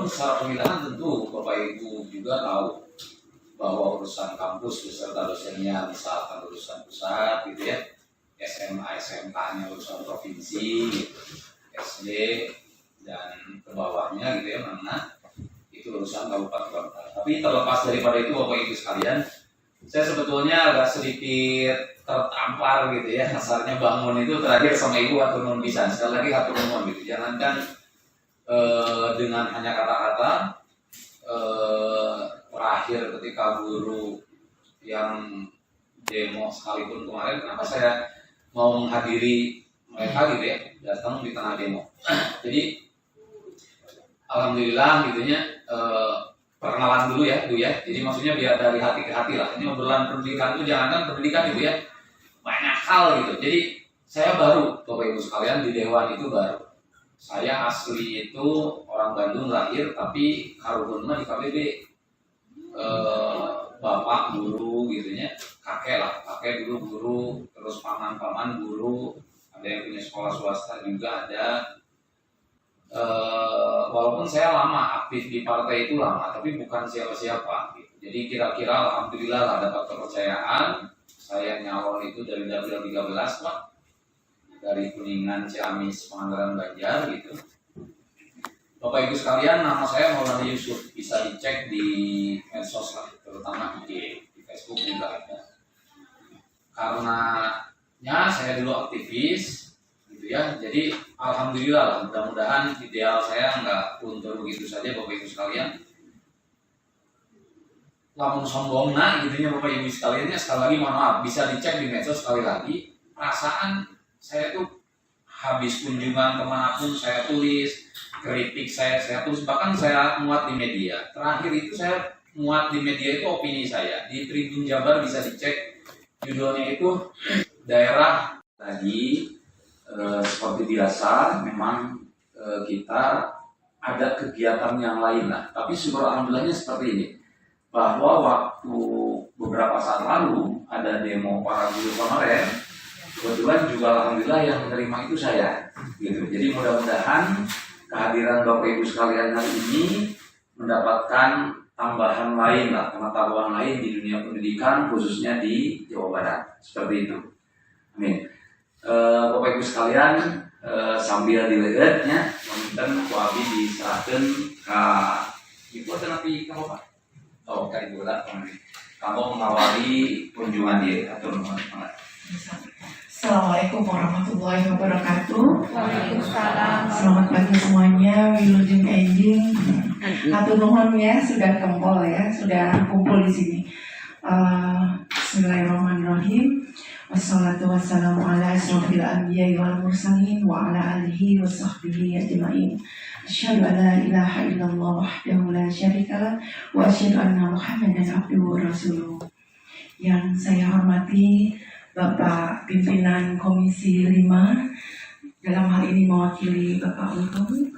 Adapun secara pemilihan tentu Bapak Ibu juga tahu bahwa urusan kampus beserta dosennya misalkan urusan pusat gitu ya, SMA SMK-nya urusan provinsi, SD dan ke bawahnya gitu ya, mana itu urusan kabupaten kota. Tapi terlepas daripada itu Bapak Ibu sekalian, saya sebetulnya agak sedikit tertampar gitu ya, kasarnya bangun itu terakhir sama Ibu hatur nuhun pisan, sekali lagi hatur nuhun gitu. Jangankan dengan hanya kata-kata, terakhir ketika guru yang demo sekalipun kemarin, kenapa saya mau menghadiri mereka gitu ya, datang di tengah demo. Jadi alhamdulillah gitunya, perkenalan dulu ya Bu ya. Jadi maksudnya biar dari hati ke hati lah. Ini obrolan pendidikan itu jangankan pendidikan gitu ya, banyak hal gitu. Jadi saya baru Bapak Ibu sekalian di Dewan itu baru. Saya asli itu orang Bandung lahir, tapi karuhunna di KBB. Bapak guru gitunya, kakek lah, kakek dulu guru, terus paman guru, ada yang punya sekolah swasta juga ada. Walaupun saya lama aktif di partai itu lama, tapi bukan siapa-siapa gitu. Jadi kira-kira alhamdulillah lah dapat kepercayaan. Saya nyalon itu dari Dapil 13 Pak, dari Kuningan, Ciamis, Pangandaran, Banjar gitu. Bapak Ibu sekalian, nama saya Maulana Yusuf, bisa dicek di medsos lah, terutama IG, di Facebook juga ada. Karenanya saya dulu aktivis, gitu ya. Jadi alhamdulillah lah, mudah-mudahan ideal saya nggak luntur begitu saja Bapak Ibu sekalian. Lamun sombong nah, gitunya Bapak Ibu sekalian, ya sekali lagi mohon maaf, bisa dicek di medsos sekali lagi. Perasaan saya tuh habis kunjungan kemanapun saya tulis, kritik saya tulis, bahkan saya muat di media. Terakhir itu saya muat di media itu opini saya di Tribun Jabar, bisa dicek judulnya itu daerah tadi. Seperti biasa memang kita ada kegiatan yang lain lah, tapi syukur alhamdulillahnya seperti ini, bahwa waktu beberapa saat lalu ada demo para guru kemarin, kebetulan juga alhamdulillah yang menerima itu saya gitu. Jadi mudah-mudahan kehadiran Bapak Ibu sekalian hari ini mendapatkan tambahan lain lah, pengetahuan lain di dunia pendidikan, khususnya di Jawa Barat, seperti itu. Amin. Bapak Ibu sekalian, sambil dilihatnya, mungkin Ku Abi diserahkan ke Ibu atau nanti kamu Pak? Oh, ke Ibu lah, kamu mengawali kunjungan dia atau Assalamualaikum warahmatullahi wabarakatuh. Waalaikumsalam. Selamat pagi semuanya. Wilujeng Enjing. Hatur nuhun ya, sudah kempol ya, sudah kumpul di sini. Bismillahirrahmanirrahim. Wassalatu wassalamu ala asrofil anbiya'i wal mursalin wa ala alihi wa sahbihi ajma'in. Asyhadu an la ilaha illallah wahdahu la syarikalah wa asyhadu anna Muhammadan abduhu wa rasuluh. Yang saya hormati Bapak Pimpinan Komisi 5, dalam hal ini mewakili Bapak Untung.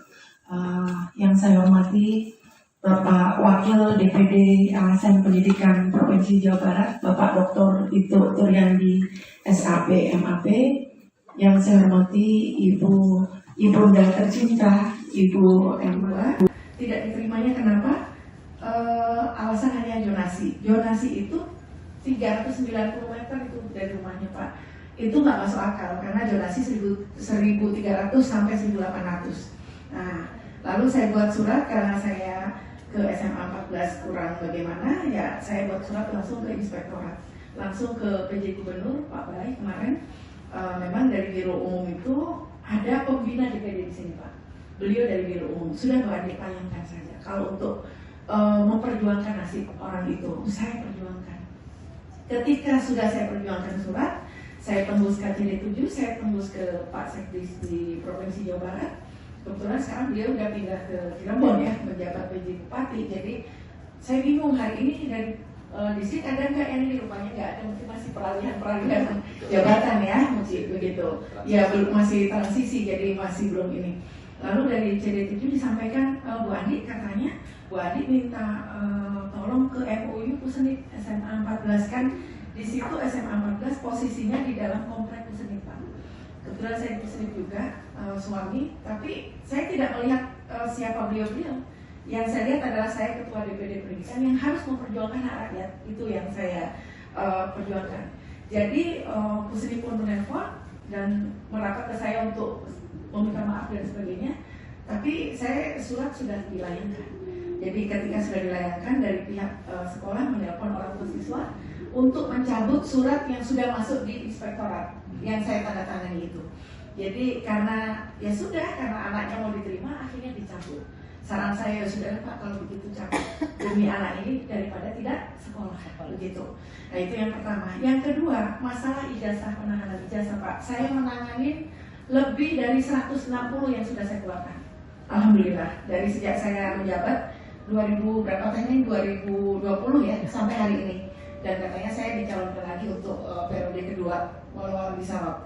Yang saya hormati Bapak Wakil DPD LSM Pendidikan Provinsi Jawa Barat, Bapak Dr. Itu Turyandi SAP MAP. Yang saya hormati Ibunda tercinta Ibu Emma. Tidak diterimanya kenapa? Alasan hanya zonasi. Zonasi itu 390 meter itu dari rumahnya Pak. Itu nggak masuk akal karena zonasi 1.300 sampai 1.800. Nah, lalu saya buat surat karena saya ke SMA 14 kurang bagaimana, ya saya buat surat langsung ke inspektorat, langsung ke PJ Gubernur Pak Balai kemarin. Memang dari Biro Umum itu ada pembina DPD di sini Pak. Beliau dari Biro Umum sudah Pak Adik bayangkan saja kalau untuk memperjuangkan nasib orang itu, saya perjuangkan. Ketika sudah saya perjuangkan surat, saya tembus ke CD7, saya tembus ke Pak Sekdis di Provinsi Jawa Barat. Kebetulan sekarang dia udah pindah ke Cirebon ya, menjabat PJ Bupati. Jadi saya bingung hari ini dari distrik ada nggak yang ini, rupanya nggak ada, mungkin masih peralihan jabatan ya, masih begitu. Ya belum, masih transisi, jadi masih belum ini. Lalu dari CD7 disampaikan Bu Andi, katanya Bu Andi minta tolong ke MUU Pusenit SMA 14, kan di situ SMA 14 posisinya di dalam komplek Pusenit Pak. Kebetulan saya di Pusenit juga suami, tapi saya tidak melihat siapa beliau. Yang saya lihat adalah saya ketua DPD Pendidikan yang harus memperjuangkan hak rakyat, itu yang saya perjuangkan. Jadi Pusri pun menelpon dan merapat ke saya untuk meminta maaf dan sebagainya, tapi surat sudah dilayangkan. Jadi ketika sudah dilayangkan, dari pihak sekolah menelpon orang tua siswa untuk mencabut surat yang sudah masuk di inspektorat yang saya tanda tangani itu. Jadi karena anaknya mau diterima, akhirnya dicabut. Saran saya sudah, Pak, kalau begitu cabut demi anak ini daripada tidak sekolah begitu. Nah, itu yang pertama. Yang kedua, masalah ijazah, penahanan ijazah, Pak. Saya menangani lebih dari 160 yang sudah saya keluarkan. Alhamdulillah, dari sejak saya menjabat 2020 ya sampai hari ini. Dan katanya saya dicalonkan lagi untuk periode kedua, walau bisa.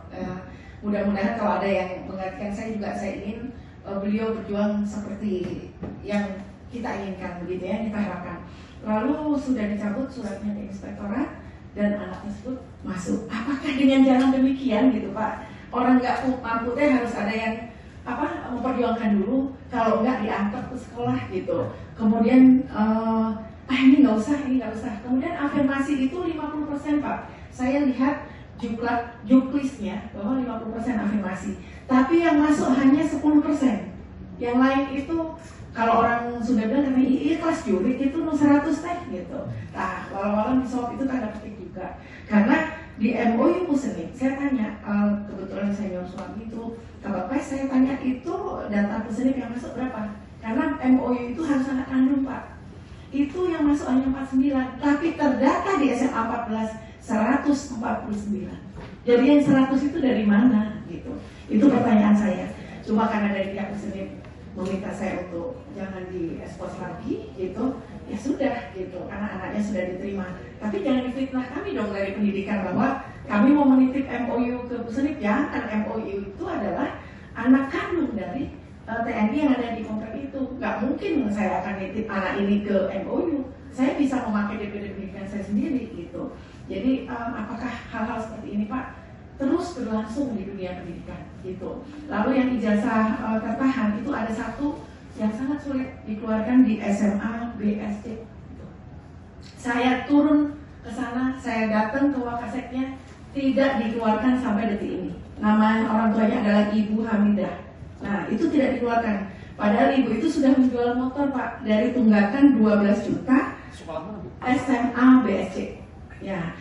Mudah-mudahan kalau ada yang mengertikan saya juga, saya ingin beliau berjuang seperti yang kita inginkan, begitu ya, kita harapkan. Lalu sudah dicabut suratnya ke inspektorat dan anak tersebut masuk. Apakah dengan jalan demikian gitu, Pak? Orang nggak mampu harus ada yang memperjuangkan dulu, kalau nggak diantar ke sekolah gitu. Kemudian ini nggak usah. Kemudian afirmasi itu 50%, Pak. Saya lihat juklisnya bahwa 50% afirmasi, tapi yang masuk hanya 10%. Yang lain itu kalau orang sudah bilang katanya ikhlas jurik itu 100 teh gitu. Nah, walau-walau disawab itu tanda petik juga. Karena di MOU Pusenip, saya tanya, kebetulan saya suami itu, kalau Bapak saya tanya itu data Pusenip yang masuk berapa? Karena MOU itu harus anak kandung, Pak. Itu yang masuk hanya 49, tapi terdata di SMA 14 149. Jadi yang 100 itu dari mana gitu? Itu pertanyaan saya. Cuma karena dari pihak Pusenip meminta saya untuk jangan diekspos lagi gitu, ya sudah gitu, karena anaknya sudah diterima. Tapi jangan difitnah kami dong dari pendidikan bahwa kami mau menitip MOU ke Pusenip. Jangan, MOU itu adalah anak kandung dari TNI yang ada di komplek itu. Gak mungkin saya akan nitip anak ini ke MOU. Saya bisa memakai DPD pendidikan saya sendiri gitu. Jadi apakah hal-hal seperti ini, Pak, terus berlangsung di dunia pendidikan gitu. Lalu yang ijazah tertahan itu ada satu yang sangat sulit dikeluarkan di SMA BSC gitu. Saya turun ke sana, saya datang ke Wakaseknya, tidak dikeluarkan sampai detik ini. Nama orang tuanya adalah Ibu Hamidah. Nah, itu tidak dikeluarkan. Padahal ibu itu sudah menjual motor, Pak, dari tunggakan 12 juta SMA BSC. Ya,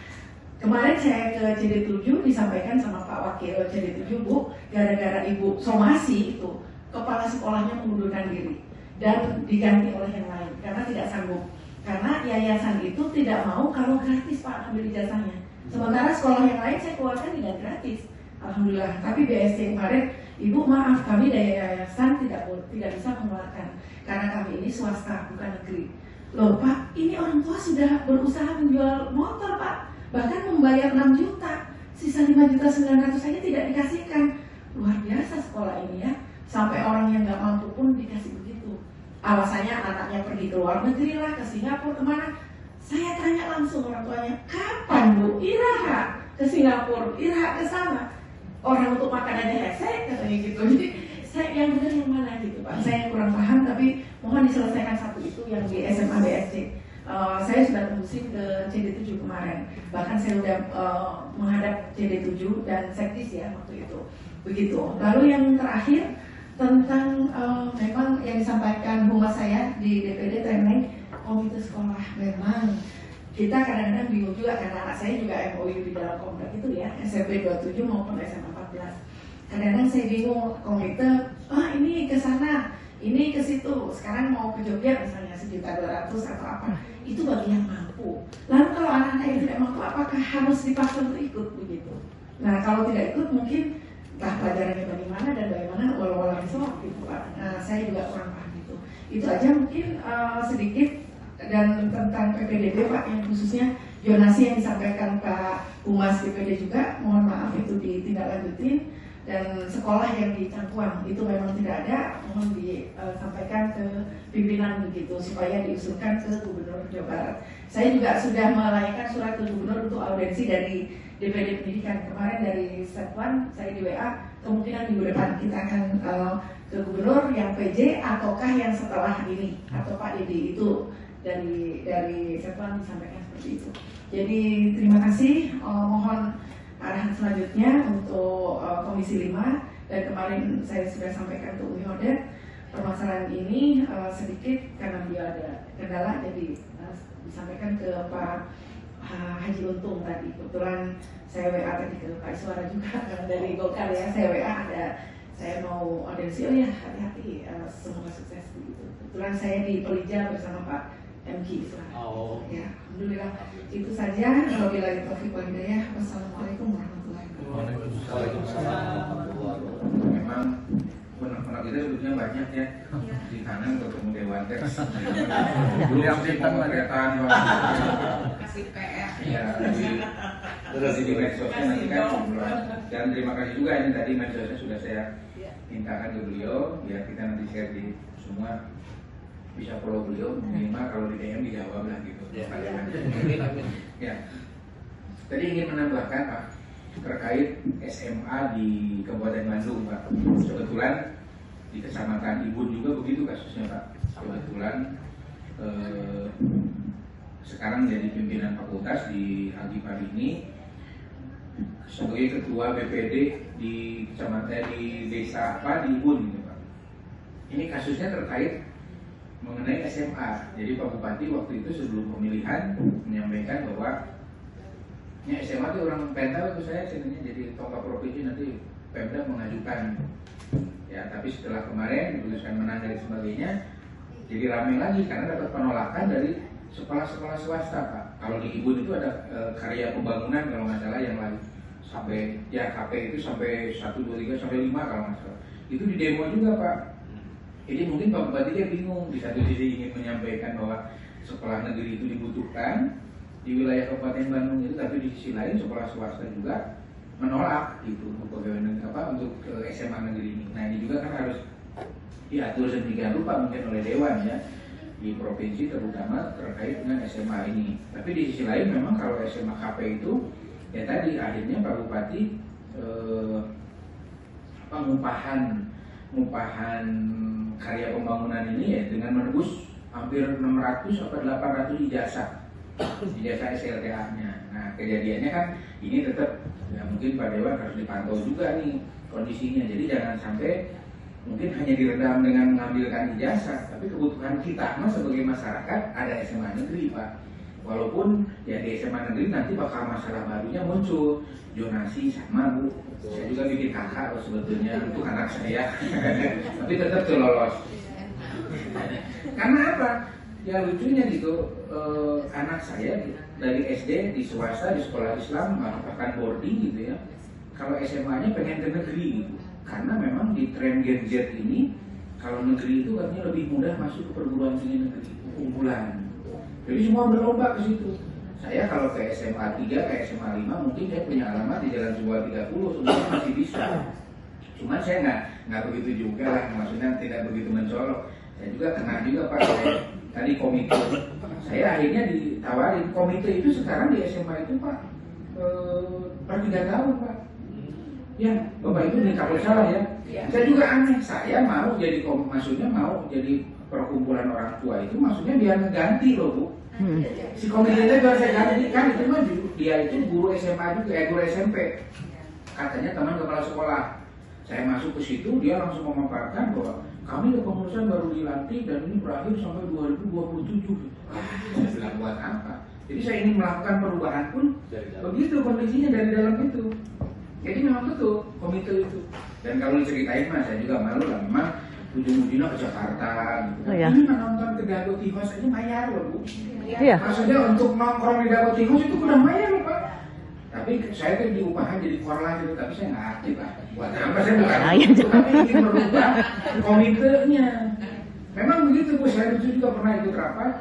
kemarin saya ke CD7 disampaikan sama Pak Wakil CD7, Bu, gara-gara ibu somasi itu, kepala sekolahnya mengundurkan diri dan diganti oleh yang lain karena tidak sanggup. Karena yayasan itu tidak mau kalau gratis, Pak, ambil ijazahnya. Sementara sekolah yang lain saya keluarkan dengan gratis, alhamdulillah. Tapi BSC kemarin, Ibu maaf, kami dari yayasan tidak bisa mengeluarkan karena kami ini swasta bukan negeri. Loh, Pak, ini orang tua sudah berusaha menjual motor, Pak, bahkan membayar 6 juta, sisa 5.900.000 saja tidak dikasihkan. Luar biasa sekolah ini ya, sampai orang yang nggak mampu pun dikasih begitu. Alasannya anaknya pergi ke luar negeri lah, ke Singapura, kemana. Saya tanya langsung orang tuanya, kapan Bu Iraha ke Singapura, Iraha ke sana, orang untuk makan aja hesek katanya gitu. Jadi saya yang benar yang mana gitu, Pak. Saya kurang paham, tapi mohon diselesaikan satu itu yang di SMA BSC. Saya sudah tembusin ke CD7 kemarin. Bahkan saya sudah menghadap CD7 dan Sekdis ya waktu itu. Begitu. Lalu yang terakhir tentang memang yang disampaikan humas saya di DPD training komite sekolah. Memang kita kadang-kadang bingung juga karena anak saya juga MOU di dalam komplek itu ya, SMP 27 maupun SMA 14. Kadang-kadang saya bingung komite, ini ke sana, ini ke situ, sekarang mau ke Jogja misalnya 1.200.000 atau apa, itu bagi yang mampu. Lalu kalau anak-anak yang tidak mampu, apakah harus dipaksa untuk ikut begitu? Nah, kalau tidak ikut mungkin entah pelajarannya bagaimana dan bagaimana walau-walau besok gitu, Pak. Nah, saya juga kurang paham itu. Itu aja mungkin sedikit. Dan tentang PPDB, Pak, yang khususnya zonasi yang disampaikan Pak Humas DPD juga, mohon maaf itu ditindaklanjutin. dan sekolah yang di Cangkuang itu memang tidak ada, mohon disampaikan ke pimpinan begitu supaya diusulkan ke Gubernur Jawa Barat. Saya juga sudah melayangkan surat ke Gubernur untuk audiensi dari DPD Pendidikan. Kemarin dari Setwan saya di WA, kemungkinan minggu depan kita akan ke Gubernur yang PJ ataukah yang setelah ini atau Pak Didi, itu dari Setwan disampaikan seperti itu. Jadi terima kasih, mohon arahan selanjutnya untuk Komisi 5, dan kemarin saya sudah sampaikan ke Umi Hodet permasalahan ini sedikit karena beliau ada kendala, jadi disampaikan ke Pak Haji Untung tadi. Kebetulan saya WA tadi ke Pak Iswara juga dari Golkar ya, saya WA ada, saya mau audiensi, oh ya hati-hati, semoga sukses begitu. Kebetulan saya di Pelija bersama Pak MK Iswara. Oh. Ya, alhamdulillah itu saja. Wabillahi taufiq wal hidayah. Wassalamualaikum warahmatullahi wabarakatuh. Memang anak-anak kita sebetulnya banyak ya, di kanan ketemu Dewan Teks. Dulu masih mau kereta kasih PR. ya terus di medsosnya nanti kan ngobrol. Dan terima kasih juga ini tadi medsosnya sudah saya mintakan ke beliau biar kita nanti share di semua, bisa follow beliau, minimal kalau di DM dijawab lah gitu. Ya. Tadi ingin menambahkan Pak terkait SMA di Kabupaten Bandung Pak. Kebetulan di Kecamatan Ibun juga begitu kasusnya Pak. Kebetulan sekarang menjadi pimpinan fakultas di Alkipar ini sebagai ketua BPD di kecamatan di desa apa di Ibun gitu Pak. Ini kasusnya terkait mengenai SMA. Jadi Pak Bupati waktu itu sebelum pemilihan menyampaikan bahwa ya SMA itu orang Pemda itu saya sebenarnya jadi tongkat provinsi nanti Pemda mengajukan. Ya tapi setelah kemarin diputuskan menang dan sebagainya, jadi ramai lagi karena dapat penolakan dari sekolah-sekolah swasta Pak. Kalau di Ibun itu ada karya pembangunan kalau nggak salah yang lain sampai ya KP itu sampai 1, 2, 3 sampai 5 kalau nggak salah. Itu di demo juga Pak. Jadi mungkin Pak Bupati dia bingung, di satu sisi ingin menyampaikan bahwa sekolah negeri itu dibutuhkan di wilayah Kabupaten Bandung itu, tapi di sisi lain sekolah swasta juga menolak gitu untuk pegawai negeri untuk SMA negeri ini. Nah ini juga kan harus diatur sedemikian rupa mungkin oleh Dewan ya di provinsi terutama terkait dengan SMA ini. Tapi di sisi lain memang kalau SMA KP itu ya tadi akhirnya Pak Bupati ngupahan karya pembangunan ini ya dengan menebus hampir 600 atau 800 ijazah SLTA-nya. Nah kejadiannya kan ini tetap ya mungkin Pak Dewan harus dipantau juga nih kondisinya. Jadi jangan sampai mungkin hanya diredam dengan mengambilkan ijazah, tapi kebutuhan kita sebagai masyarakat ada SMA negeri Pak. Walaupun ya di SMA negeri nanti bakal masalah barunya muncul, zonasi sama Bu. Saya juga bikin kakak loh sebetulnya untuk anak saya, tapi tetap tuh lolos. Karena apa? Ya lucunya gitu, anak saya dari SD di swasta di sekolah Islam bahkan boarding gitu ya. Kalau SMA-nya pengen ke negeri gitu, karena memang di tren Gen Z ini kalau negeri itu katanya lebih mudah masuk ke perguruan tinggi negeri unggulan. Jadi semua berlomba ke situ. Saya kalau ke SMA 3, ke SMA 5 mungkin saya punya alamat di Jalan Sumber 30 sebenarnya masih bisa. Cuma saya nggak begitu juga lah, maksudnya tidak begitu mencolok. Saya juga kena juga Pak, tadi komite. Saya akhirnya ditawarin komite itu sekarang di SMA itu Pak per 3 tahun Pak. Ya, Bapak itu nih kalau salah ya. Saya juga aneh, saya mau jadi maksudnya mau jadi perkumpulan orang tua itu maksudnya biar ngeganti loh Bu. Si komitenya biar saya ganti kan itu mah dia itu guru SMA juga, guru SMP. Katanya teman kepala sekolah. Saya masuk ke situ dia langsung memaparkan bahwa kami kepengurusan baru dilantik dan ini berakhir sampai 2027. Saya bilang buat apa? Jadi saya ingin melakukan perubahan pun begitu kondisinya dari dalam itu. Jadi memang betul komite itu. Dan kalau diceritain mas, saya juga malu lah. Memang ujung-ujungnya ke Jakarta gitu. Oh, ya. Ini menonton ke Dago Tigos aja bayar loh Bu. Iya. Maksudnya untuk nongkrong di Dago Tigos itu udah bayar loh Pak. Tapi saya kan diupahan jadi korlan gitu, tapi saya nggak aktif lah. Buat apa saya bukan itu, tapi ingin merubah komitenya. Memang begitu Bu, saya itu juga pernah ikut rapat.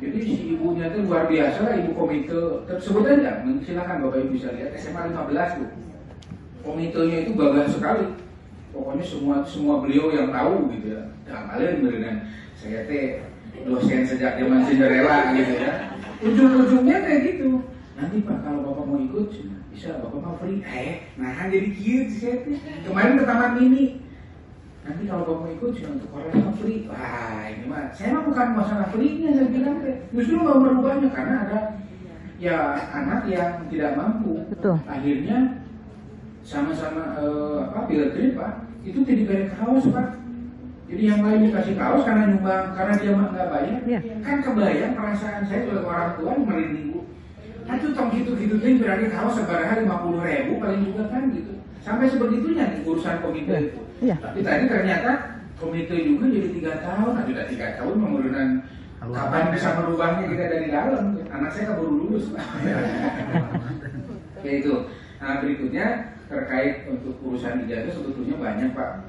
Jadi si ibunya itu luar biasa lah, ibu komite. Sebut aja, silakan Bapak Ibu bisa lihat SMA 15 Bu. komitonya itu gagah sekali. Pokoknya semua beliau yang tahu gitu ya. Dalam hal ini dengan saya dosen sejak zaman Cinderella gitu ya. Ujung-ujungnya kayak gitu. Nanti Pak kalau Bapak mau ikut bisa Bapak mau free. Nah jadi cute saya kemarin ke Taman Mini. Nanti kalau Bapak mau ikut untuk orang free. Wah ini mah saya mah bukan masalah free-nya saya bilang justru mau merubahnya karena ada ya anak yang tidak mampu. Betul. Akhirnya sama-sama field trip Pak itu tidak diberi kaos Pak. Jadi yang lain dikasih kaos karena nyumbang karena dia nggak bayar. Kan kebayang perasaan saya sebagai orang tua merinding Bu. Nah itu tong gitu-gitu tuh berarti kaos sebarang 50.000 paling juga kan gitu. Sampai sebegitunya nih urusan komite itu. Tapi tadi ternyata komite juga jadi 3 tahun. Nah sudah 3 tahun mengurusan kapan bisa merubahnya kita dari dalam. Anak saya keburu lulus Pak. Kayak itu. Nah berikutnya terkait untuk urusan ijazah sebetulnya banyak Pak,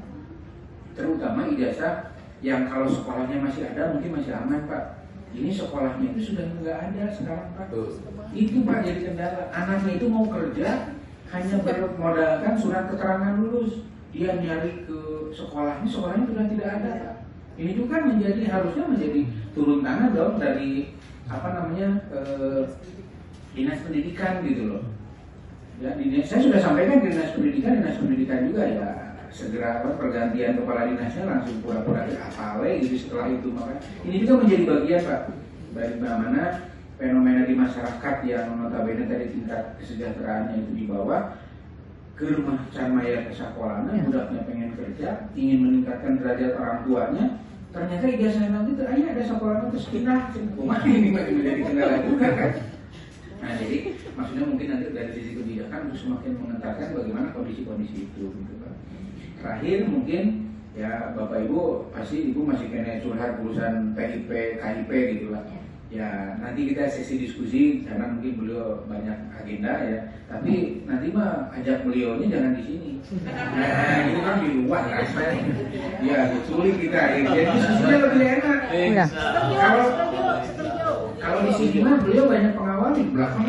terutama ijazah yang kalau sekolahnya masih ada mungkin masih aman Pak. Ini sekolahnya itu sudah nggak ada sekarang Pak. Itu Pak jadi kendala. Anaknya itu mau kerja hanya bermodalkan surat keterangan lulus. Dia nyari ke sekolahnya sudah tidak ada Pak. Ini juga harusnya menjadi turun tangan dong dari dinas pendidikan gitu loh. Ya, saya sudah sampaikan ke dinas pendidikan juga ya segera pergantian kepala dinasnya langsung pura-pura apale gitu setelah itu. Maka ini juga menjadi bagian Pak dari bagaimana fenomena di masyarakat yang notabene tadi tingkat kesejahteraannya itu di bawah ke rumah can mayar ke sekolahnya budaknya pengen kerja ingin meningkatkan derajat orang tuanya ternyata ijazah nanti ada sekolahnya terus pindah ini menjadi kendala juga kan. Nah jadi maksudnya mungkin nanti dari sisi kebijakan untuk semakin mengentarkan bagaimana kondisi-kondisi itu gitu Pak. Terakhir mungkin ya Bapak Ibu pasti Ibu masih kena curhat urusan PIP, KIP gitu lah. Ya nanti kita sesi diskusi karena mungkin beliau banyak agenda ya. Tapi nanti mah ajak beliaunya jangan di sini. Nah itu kan di luar kan. Ya sulit kita. Jadi diskusinya lebih enak. Kalau di sini mah beliau banyak pengawal di belakang.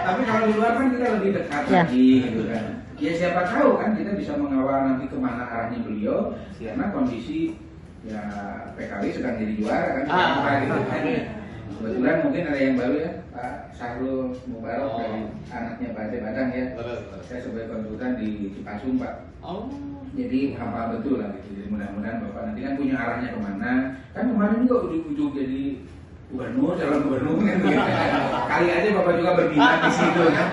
Tapi kalau di luar kan kita lebih dekat lagi gitu kan. Ya siapa tahu kan kita bisa mengawal nanti kemana arahnya beliau karena kondisi ya PKB sedang jadi juara kan. Kebetulan mungkin ada yang baru ya Pak Sahrul Mubarak dari anaknya Pak Aceh Badang ya. Saya sebagai konsultan di Cipasung Pak. Jadi hafal betul lah gitu. Jadi mudah-mudahan Bapak nanti kan punya arahnya kemana. Kan kemarin juga ujung-ujung jadi gubernur, calon gubernur kan gitu. Kali aja Bapak juga berbintang di situ kan.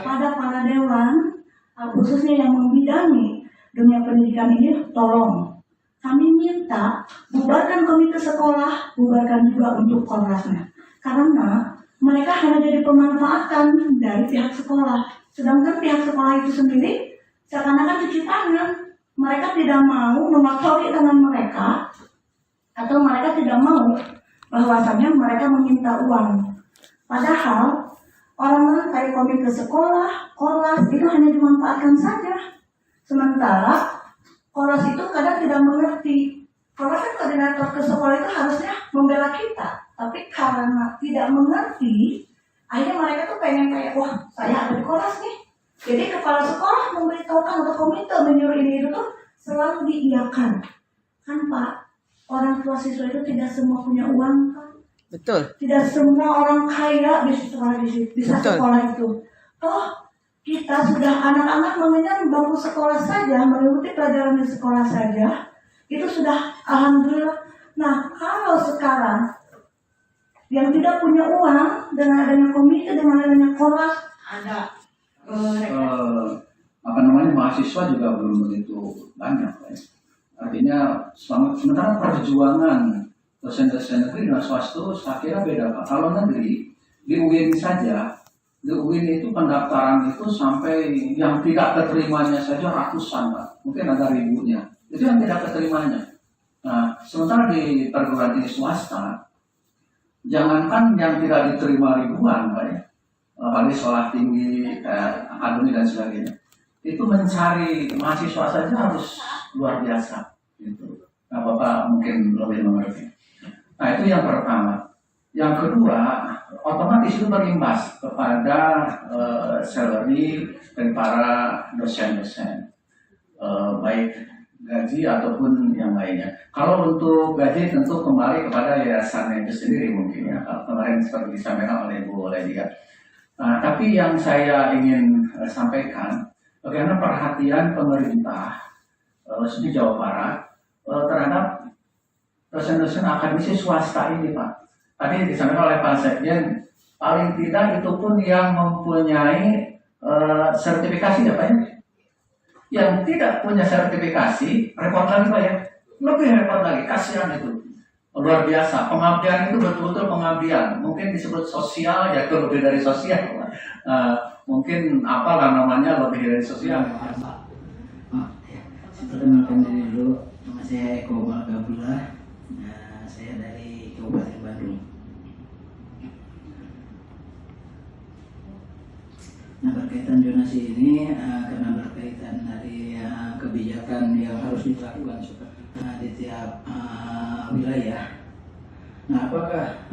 Pada para dewan, khususnya yang membidangi dunia pendidikan ini, tolong kami minta bubarkan komite sekolah, bubarkan juga untuk korlasnya. Karena mereka hanya jadi pemanfaatan dari pihak sekolah. Sedangkan pihak sekolah itu sendiri seakan-akan cuci tangan. Mereka tidak mau mengotori tangan mereka, atau mereka tidak mau bahwasanya mereka meminta uang. Padahal orang-orang kayak komite sekolah, korlas itu hanya dimanfaatkan saja. Sementara korlas itu kadang tidak mengerti. Korlas kan koordinator ke sekolah itu harusnya membela kita, tapi karena tidak mengerti, akhirnya mereka tuh pengen kayak, wah saya ada di korlas nih. Jadi kepala sekolah memberitahukan atau komite menyuruh ini itu tuh selalu diiyakan. Kan Pak, orang tua siswa itu tidak semua punya uang kan? Betul. Tidak semua orang kaya bisa sekolah itu. Toh kita sudah anak-anak mengenyam bangku sekolah saja, mengikuti pelajaran di sekolah saja, itu sudah alhamdulillah. Nah kalau sekarang yang tidak punya uang dengan adanya komite, dengan adanya korlas, ada mahasiswa juga belum begitu banyak ya. Artinya sementara perjuangan dosen-dosen negeri dan swasta saya kira beda Pak. Kalau negeri di UIN saja, di UIN itu pendaftaran itu sampai yang tidak keterimanya saja ratusan Pak, mungkin ada ribunya. Itu yang tidak keterimanya. Nah, sementara di perguruan tinggi swasta, jangankan yang tidak diterima ribuan Pak ya, apalagi sekolah tinggi, akademi dan sebagainya. Itu mencari mahasiswa saja harus luar biasa gitu. Nah Bapak mungkin lebih mengerti. Nah itu yang pertama. Yang kedua, otomatis itu berimbas kepada salary dari para dosen-dosen, baik gaji ataupun yang lainnya. Kalau untuk gaji tentu kembali kepada yayasannya itu sendiri mungkin ya. Kemarin seperti disampaikan oleh Bu Ledia. Tapi yang saya ingin sampaikan, bagaimana perhatian pemerintah di Jawa Barat terhadap dosen-dosen akademisi swasta ini, Pak. Tadi disampaikan oleh Pak Sekjen, paling tidak itu pun yang mempunyai sertifikasi ya Pak ya. Yang tidak punya sertifikasi, repot lagi Pak ya. Lebih repot lagi, kasihan itu. Luar biasa, pengabdian itu betul-betul pengabdian. Mungkin disebut sosial, ya itu lebih dari sosial. Mungkin apalah namanya lebih dari sosial. Perkenalkan diri dulu, nama saya Eko Malkabullah. Saya dari Kabupaten Bandung. Nah, berkaitan zonasi ini karena berkaitan dari kebijakan yang harus dilakukan di tiap wilayah. Nah, apakah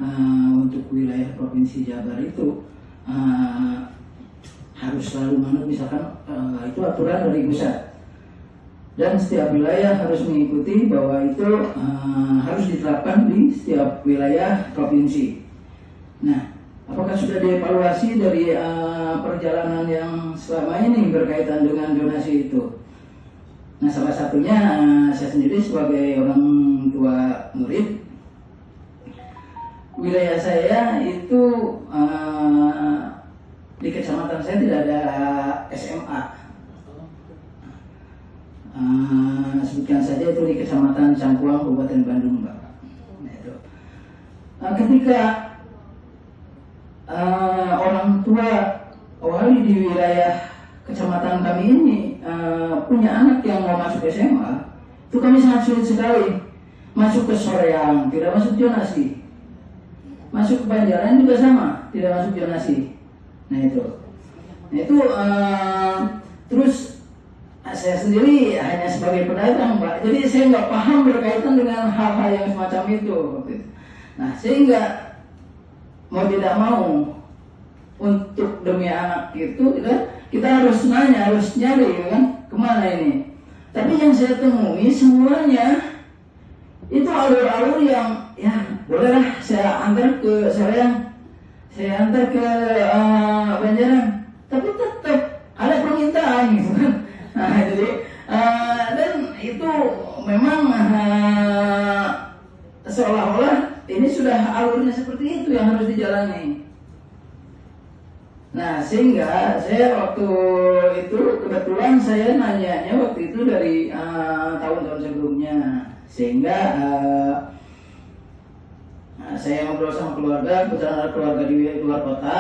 untuk wilayah Provinsi Jabar itu harus selalu manut misalkan itu aturan dari pusat, dan setiap wilayah harus mengikuti bahwa itu harus diterapkan di setiap wilayah provinsi. Nah, apakah sudah dievaluasi dari perjalanan yang selama ini berkaitan dengan zonasi itu? Nah, salah satunya saya sendiri sebagai orang tua murid, wilayah saya itu di kecamatan saya tidak ada SMA. Sebutkan saja itu di Kecamatan Cangkuang, Kabupaten Bandung, Bapak. Nah, itu. Ketika orang tua wali di wilayah kecamatan kami ini punya anak yang mau masuk SMA, itu kami sangat sulit sekali. Masuk ke Soreang tidak masuk zonasi, masuk ke Banjaran juga sama, tidak masuk zonasi. Nah itu terus saya sendiri hanya sebagai pedagang, Pak. Jadi saya nggak paham berkaitan dengan hal-hal yang semacam itu. Nah, sehingga mau tidak mau untuk demi anak itu kita harus nanya, harus nyari kan kemana ini. Tapi yang saya temui semuanya itu alur-alur yang ya bolehlah saya antar ke Soreang, saya antar ke Banjaran, tapi tetap ada permintaan gitu kan. Nah, jadi dan itu memang seolah-olah ini sudah alurnya seperti itu yang harus dijalani. Nah, sehingga saya waktu itu kebetulan saya nanyanya waktu itu dari tahun-tahun sebelumnya, sehingga saya ngobrol sama keluarga, kebetulan ada keluarga di luar kota,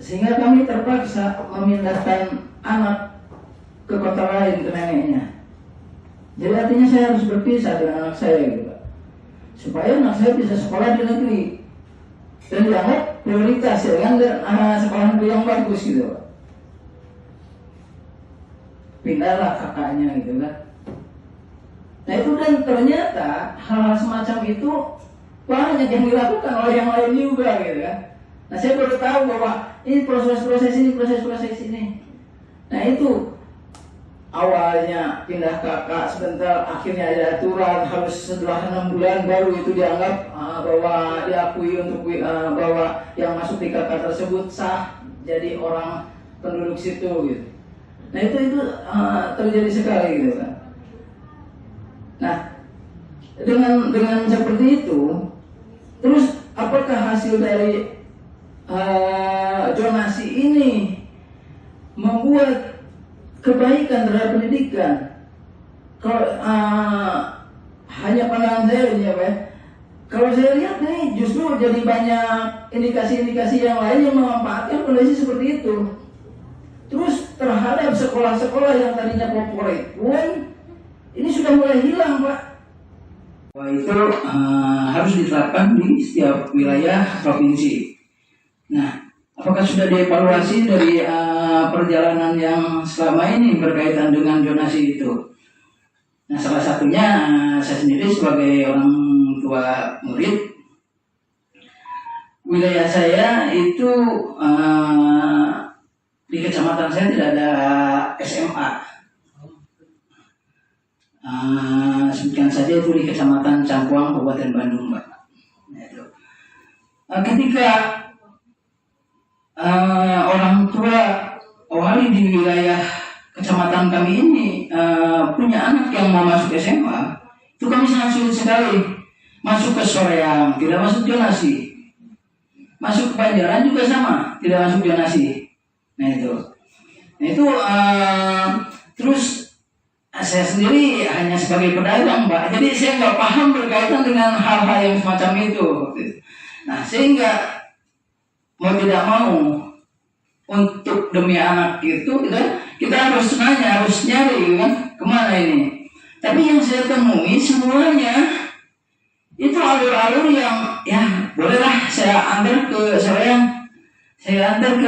sehingga kami terpaksa memindahkan anak ke kota lain, ke neneknya. Jadi artinya saya harus berpisah dengan anak saya gitu, Pak, supaya anak saya bisa sekolah di negeri dan dianggap prioritas ya kan, sekolah negeri yang bagus gitu, Pak. Pindahlah kakaknya gitu kan. Nah itu, dan ternyata hal-hal semacam itu banyak yang dilakukan oleh yang lain juga gitu kan. Nah saya baru tahu bahwa ini proses-proses ini. Nah itu awalnya pindah kakak sebentar, akhirnya ada aturan harus setelah 6 bulan baru itu dianggap bahwa diakui untuk bahwa yang masuk di kakak tersebut sah jadi orang penduduk situ gitu. Nah itu terjadi sekali gitu kan. Nah dengan seperti itu, terus apakah hasil dari zonasi ini membuat kebaikan terhadap pendidikan? Kalau hanya pandangan saya ini ya Pak, kalau saya lihat nih justru jadi banyak indikasi-indikasi yang lain yang memanfaatkan kondisi seperti itu. Terus terhadap sekolah-sekolah yang tadinya favorit pun ini sudah mulai hilang, Pak. Bahwa itu harus diterapkan di setiap wilayah provinsi. Nah, apakah sudah dievaluasi dari perjalanan yang selama ini berkaitan dengan zonasi itu? Nah, salah satunya saya sendiri sebagai orang tua murid, wilayah saya itu di kecamatan saya tidak ada SMA. Sebutkan saja itu di kecamatan Cangkuang, Kabupaten Bandung, Pak. Nah, itu. Ketika orang tua wali di wilayah kecamatan kami ini punya anak yang mau masuk SMA, itu kami sangat sulit sekali. Masuk ke Soreang tidak masuk zonasi, masuk ke Banjaran juga sama, tidak masuk zonasi. Nah itu terus saya sendiri hanya sebagai pedagang, Pak, jadi saya nggak paham berkaitan dengan hal-hal yang semacam itu. Nah, sehingga mau tidak mau untuk demi anak itu kita harus nanya, harus nyari kan kemana ini. Tapi yang saya temui semuanya itu alur-alur yang ya bolehlah saya antar ke Soreang, saya antar ke